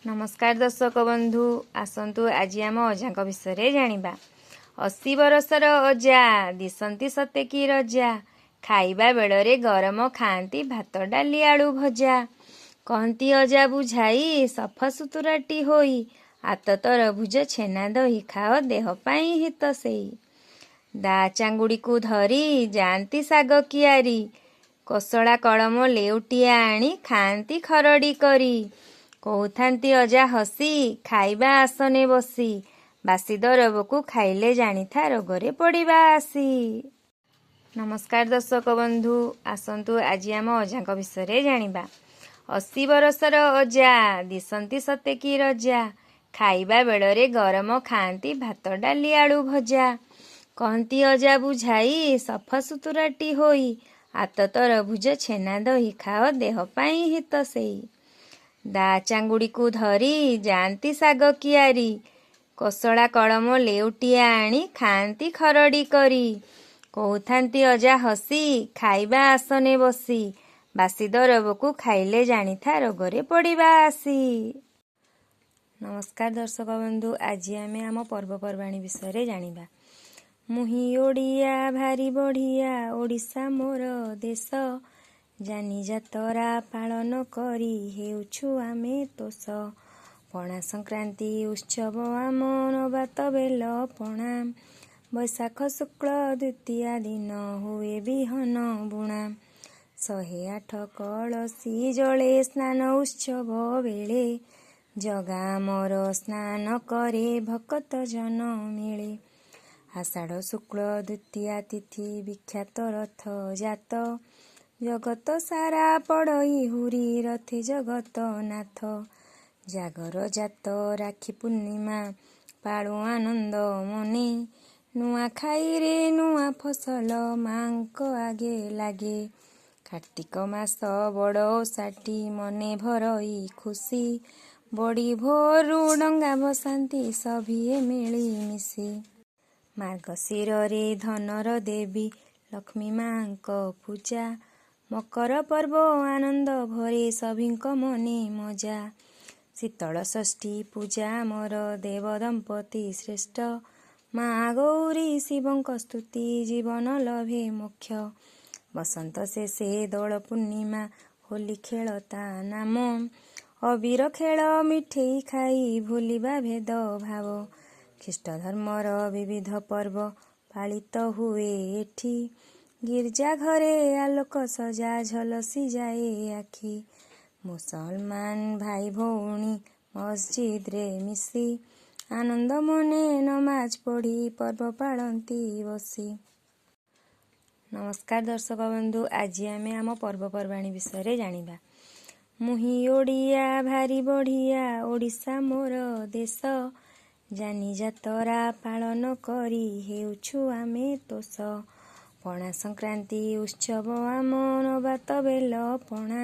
नमस्कार दर्शक बंधु आसतु आज आम अजा विषय जानिबा। 80 बरसर अजा दिसंती सते की रजा, खाइबा बेलरे गरम खाआंती भात डाली आलू भजा। कहती अजा बुझाई सफा सुतुराटी होई, आत तरभुज छेना दही खाओ देह पाई हित सेई। दा चांगुड़ी को धरी जाती साग कियारी, कोसला कलम लेउटिया आनी खाआंती खरड़ी करी। कहथांती अजा हसी खाइबा आसने बसी, बासी दरबकू खाइले जानिथा रोगरे पड़िबा आसी। नमस्कार दर्शक बंधु आसतु आज आम अजा विषय जानिबा। 80 बरसर अजा दिसंती सते की रजा, खाइबा बेलरे गरम खाआंती भात डाली आलू भजा। कहती अजा बुझाई सफा सुतुराटी होई, आत तरभुज छेना दही खाओ देह पाई हित सेई। दा चांगुड़ी को धरी जाती साग कियारी, कोसला कलम लेउटिया आनी खाआंती खरड़ी करी। कहथांती अजा हसी खाइबा आसने बसी, बासी दरबकू खाइले जानिथा रोगरे पड़िबा आसी। नमस्कार दर्शक बंधु आज आमे आम पर्वपर्वाणी विषय जानिबा। मुही ओडिया भारी बढ़िया, ओडिशा मोर देश, जानी जातरा पालन करी हेउछु आमे तोष। पणा संक्रांति उत्सव आम नबात बेल पणा, बैशाख शुक्ल द्वितीया दिन हुए बिहन बुणा। 108 कलसी जले स्नान उत्सव बेले, जगा मोर स्नान करे भकत जन मिले। आषाढ़ शुक्ल द्वितीया तिथि विख्यात रथ जात, जगत सारा पड़ई हुरी रथे जगत नाथ। जागर जात राखी पूर्णिमा पाळु आनंद मने, नुआ खाई रे नुआ फसल मांक आगे लागे। कार्तिक मास बड़ ओसाटी मने भरई खुशी, बड़ी भोरु डंगा बसांती सभिए मिली मिसी। मार्गशीर रे धनर देवी लक्ष्मी मांक पूजा, मकर पर्व आनंद भरे सभिंक मने मजा। शीतल षष्ठी पूजा मोर देव दंपति श्रेष्ठ, माँ गौरी शिवंक स्तुति जीवन लभे मोक्ष। बसंत शेषे दोल पूर्णिमा होली खेलता नाम, अबीर खेल मिठेई खाई भूलिबा भेद भाव। ख्रीष्ट धर्मर विविध पर्व पालित हुए एठी, गिरजा घरे आलोक सजा झलसी जाए आखि। मुसलमान भाई भौणी मस्जिद रे मिसी, आनंद मने नमाज पढ़ी पर्व पालती बसी। नमस्कार दर्शक बंधु आज आमे आम पर्वपर्वाणी विषय जानिबा। मुही ओडिया भारी बढ़िया, ओडिशा मोर देश, जानी जातरा पालन करी हेउछु आमे तोष। पणा संक्रांति उत्सव आम नबात बेल पणा,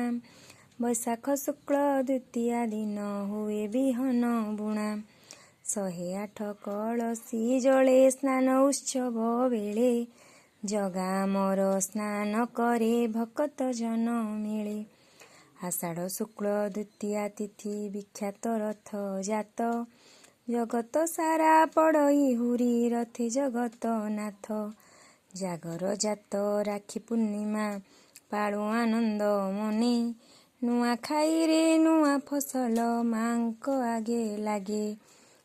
बैशाख शुक्ल द्वितीया दिन हुए बिहन बुणा। 108 कलसी जले स्नान उत्सव बेले, जगा मोर स्नान करे भकत जन मिले। आषाढ़ शुक्ल द्वितीया तिथि विख्यात रथ जात, जगत सारा पड़ई हुरी रथे जगत नाथ। जागर जात राखी पूर्णिमा पाळु आनंद मने, नुआ खाई रे नुआ फसल मांक आगे लागे।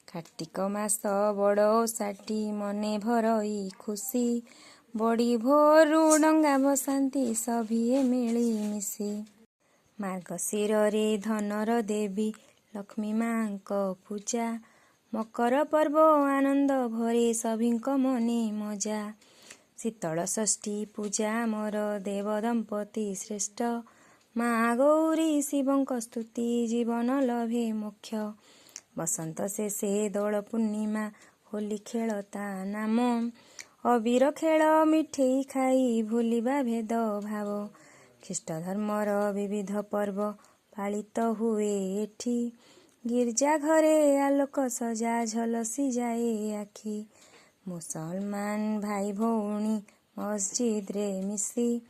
कार्तिक मास बड़ ओसाटी मने भरई खुशी, बड़ी भोरु डंगा बसांती सभिए मिली मिसी। मार्गशीर रे धनर देवी लक्ष्मी मांक पूजा, मकर पर्व आनंद भरे सभिंक मने मजा। शीतल षष्ठी पूजा मोर देव दंपति श्रेष्ठ, माँ गौरी शिवंक स्तुति जीवन लभे मोक्ष। बसंत शेषे दोल पूर्णिमा होली खेलता नाम, अबीर खेल मिठेई खाई भूलिबा भेद भाव। ख्रीष्ट धर्मर विविध पर्व पालित हुए एठी, गिरजा घरे आलोक सजा झलसी जाए आखि। मुसलमान भाई भौणी मस्जिद रे मिसी,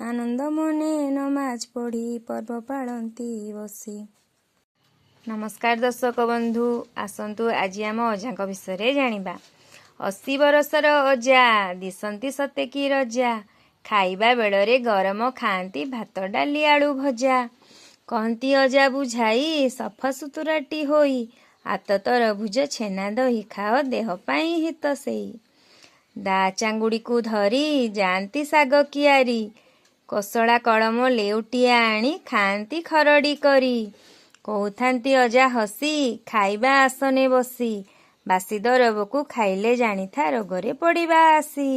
आनंद मने नमाज पढ़ी पर्व पालती बसी। नमस्कार दर्शक बंधु आसतु आज आम अजा विषय जानिबा। 80 बरसर अजा दिसंती सते की रजा खाइबा बेलरे गरम खाआंती भात डाली आलू भजा कहती अजा बुझाई सफा सुतुराटी होई आत तरभुज छेना दही खाओ देह पाई हित सेई दा चांगुड़ी को धरी जाती साग कियारी कोसला कड़म लेउटिया आनी खाआंती खरड़ी करी कहथांती अजा हसी खाइबा आसने बसी बासी दरबकू खाइले जानिथा रोगरे पड़िबा आसी।